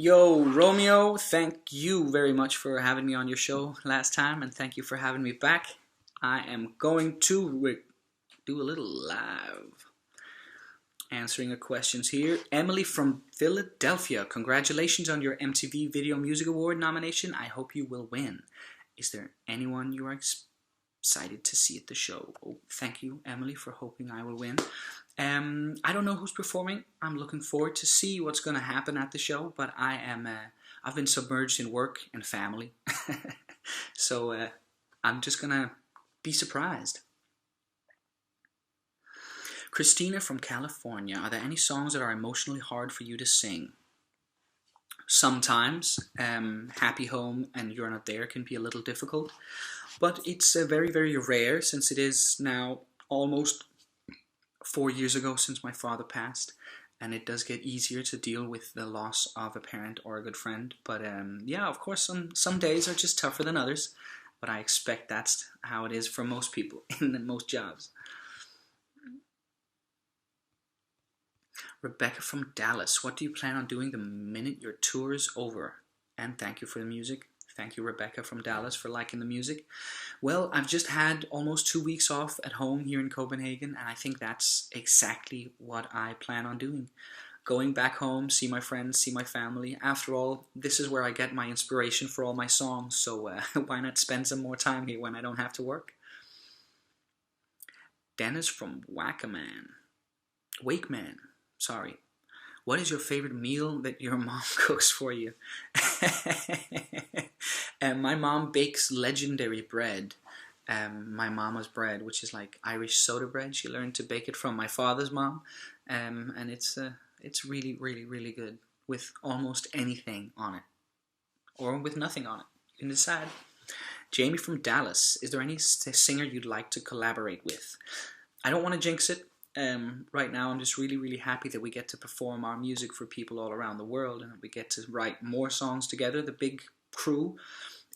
Yo, Romeo, thank you very much for having me on your show last time, and thank you for having me back. I am going to do a little live answering your questions here. Emily from Philadelphia, congratulations on your MTV Video Music Award nomination. I hope you will win. Is there anyone you are excited to see at the show? Oh, thank you, Emily, for hoping I will win. I don't know who's performing. I'm looking forward to see what's going to happen at the show, but I've been submerged in work and family. So I'm just going to be surprised. Christina from California, are there any songs that are emotionally hard for you to sing? Sometimes. Happy Home and You're Not There can be a little difficult, but it's very, very rare since it is now almost 4 years ago since my father passed, and it does get easier to deal with the loss of a parent or a good friend. But yeah, of course, some days are just tougher than others, but I expect that's how it is for most people in most jobs. Rebecca from Dallas, what do you plan on doing the minute your tour is over? And thank you for the music. Thank you, Rebecca from Dallas, for liking the music. Well, I've just had almost 2 weeks off at home here in Copenhagen, and I think that's exactly what I plan on doing. Going back home, see my friends, see my family. After all, this is where I get my inspiration for all my songs, so why not spend some more time here when I don't have to work? Dennis from Wakeman, sorry. What is your favorite meal that your mom cooks for you? My mom bakes legendary bread. My mama's bread, which is like Irish soda bread. She learned to bake it from my father's mom, and it's really, really, really good with almost anything on it, or with nothing on it. You can decide. Jamie from Dallas, is there any singer you'd like to collaborate with? I don't want to jinx it. Right now I'm just really, really happy that we get to perform our music for people all around the world, and we get to write more songs together, the big crew.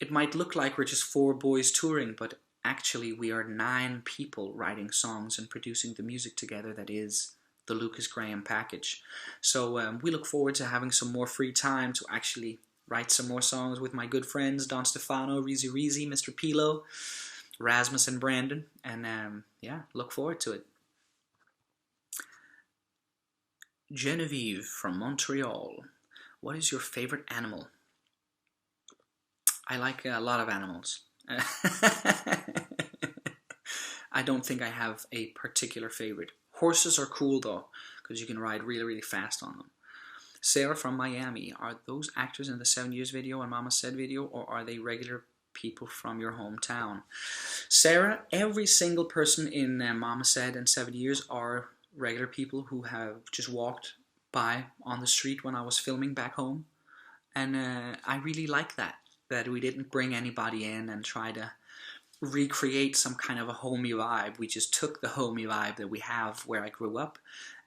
It might look like we're just 4 boys touring, but actually we are 9 people writing songs and producing the music together that is the Lucas Graham package. So we look forward to having some more free time to actually write some more songs with my good friends Don Stefano, Reezy Reezy, Mr. Pilo, Rasmus and Brandon, and yeah, look forward to it. Genevieve from Montreal, what is your favorite animal? I like a lot of animals. I don't think I have a particular favorite. Horses are cool though, because you can ride really, really fast on them. Sarah from Miami, are those actors in the 7 Years video and Mama Said video, or are they regular people from your hometown? Sarah, every single person in Mama Said and 7 Years are regular people who have just walked by on the street when I was filming back home, and I really like that we didn't bring anybody in and try to recreate some kind of a homey vibe. We just took the homey vibe that we have where I grew up,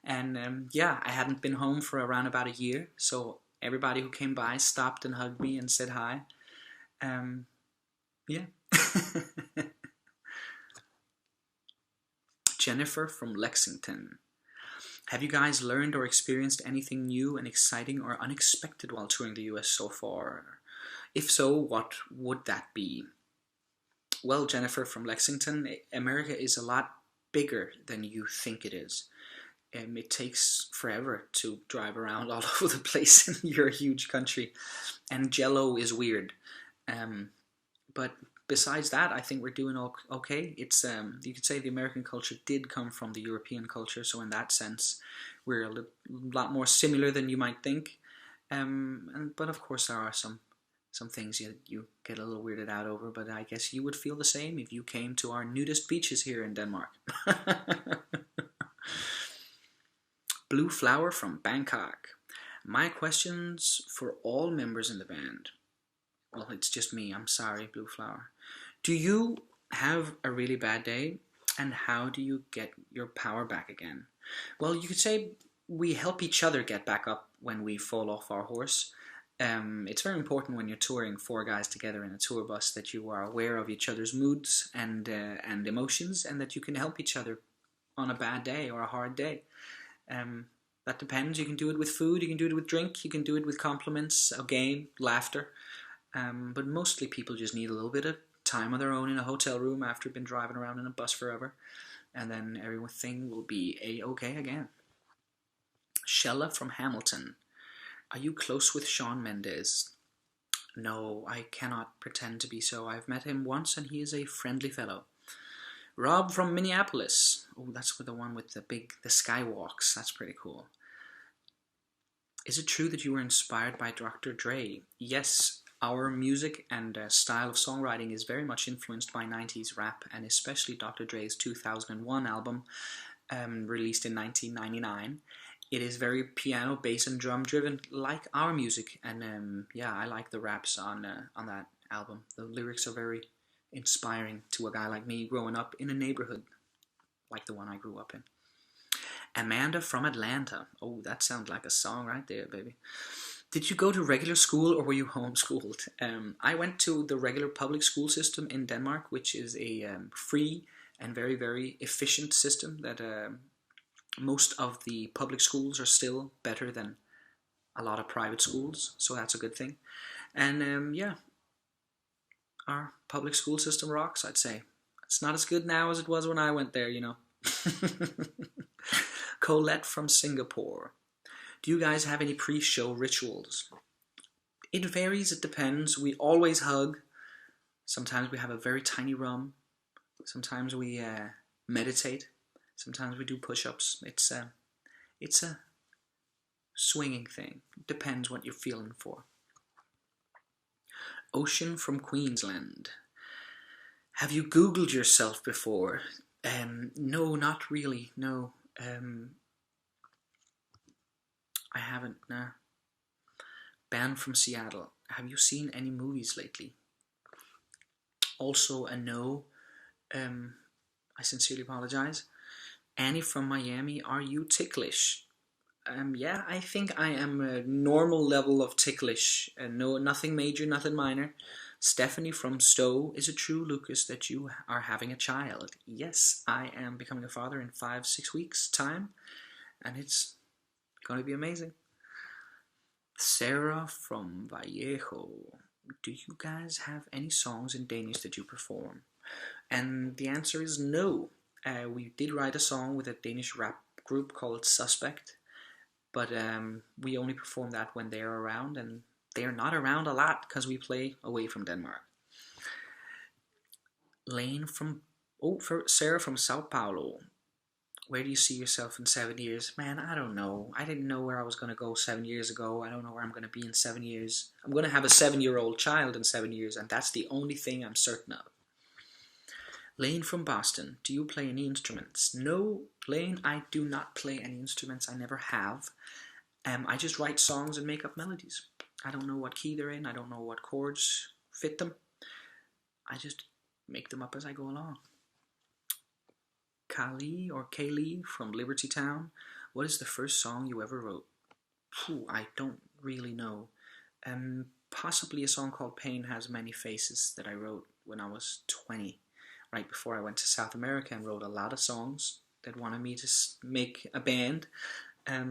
and yeah, I hadn't been home for around about a year, so everybody who came by stopped and hugged me and said hi. Yeah. Jennifer from Lexington, have you guys learned or experienced anything new and exciting or unexpected while touring the US so far? If so, what would that be? Well, Jennifer from Lexington, America is a lot bigger than you think it is. It takes forever to drive around all over the place in your huge country, and Jello is weird. But besides that, I think we're doing okay. It's you could say the American culture did come from the European culture, so in that sense, we're a lot more similar than you might think. But of course, there are some things you get a little weirded out over. But I guess you would feel the same if you came to our nudist beaches here in Denmark. Blue Flower from Bangkok, my questions for all members in the band. Well, it's just me. I'm sorry, Blue Flower. Do you have a really bad day? And how do you get your power back again? Well, you could say we help each other get back up when we fall off our horse. It's very important when you're touring 4 guys together in a tour bus that you are aware of each other's moods and emotions, and that you can help each other on a bad day or a hard day. that depends. You can do it with food, you can do it with drink, you can do it with compliments, a game, laughter. But mostly people just need a little bit of time on their own in a hotel room after been driving around in a bus forever, and then everything will be a-okay again. Shella from Hamilton. Are you close with Shawn Mendes? No, I cannot pretend to be so. I've met him once and he is a friendly fellow. Rob from Minneapolis. Oh, that's the one with the skywalks. That's pretty cool. Is it true that you were inspired by Dr. Dre? Yes, our music and style of songwriting is very much influenced by 90s rap, and especially Dr. Dre's 2001 album, released in 1999. It is very piano, bass, and drum driven, like our music, and yeah, I like the raps on that album. The lyrics are very inspiring to a guy like me growing up in a neighborhood like the one I grew up in. Amanda from Atlanta. Oh, that sounds like a song right there, baby. Did you go to regular school or were you homeschooled? I went to the regular public school system in Denmark, which is a free and very, very efficient system that most of the public schools are still better than a lot of private schools, so that's a good thing. And yeah, our public school system rocks, I'd say. It's not as good now as it was when I went there, you know. Colette from Singapore. Do you guys have any pre-show rituals? It varies, it depends. We always hug. Sometimes we have a very tiny rum. Sometimes we meditate. Sometimes we do push-ups. It's a swinging thing. Depends what you're feeling for. Ocean from Queensland. Have you Googled yourself before? No, not really. No. I haven't. No. Ben from Seattle. Have you seen any movies lately? Also a no. I sincerely apologize. Annie from Miami, are you ticklish? Yeah, I think I am a normal level of ticklish. No, nothing major, nothing minor. Stephanie from Stowe, is it true, Lukas, that you are having a child? Yes, I am becoming a father in 5-6 weeks' time, and it's going to be amazing. Sarah from Vallejo, do you guys have any songs in Danish that you perform? And the answer is no. We did write a song with a Danish rap group called Suspect, but we only perform that when they're around, and they're not around a lot because we play away from Denmark. Sarah from Sao Paulo. Where do you see yourself in 7 years? Man, I don't know. I didn't know where I was going to go 7 years ago. I don't know where I'm going to be in 7 years. I'm going to have a 7-year-old child in 7 years, and that's the only thing I'm certain of. Lane from Boston. Do you play any instruments? No, Lane, I do not play any instruments. I never have. I just write songs and make up melodies. I don't know what key they're in. I don't know what chords fit them. I just make them up as I go along. Kaylee from Liberty Town. What is the first song you ever wrote? I don't really know. Possibly a song called Pain Has Many Faces that I wrote when I was 20, right before I went to South America, and wrote a lot of songs that wanted me to make a band.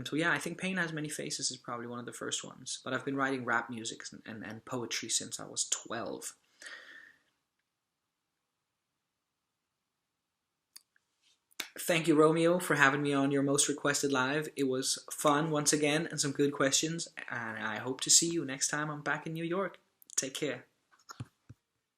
So yeah, I think Pain Has Many Faces is probably one of the first ones. But I've been writing rap music and poetry since I was 12. Thank you, Romeo, for having me on your most requested live. It was fun once again and some good questions. And I hope to see you next time I'm back in New York. Take care.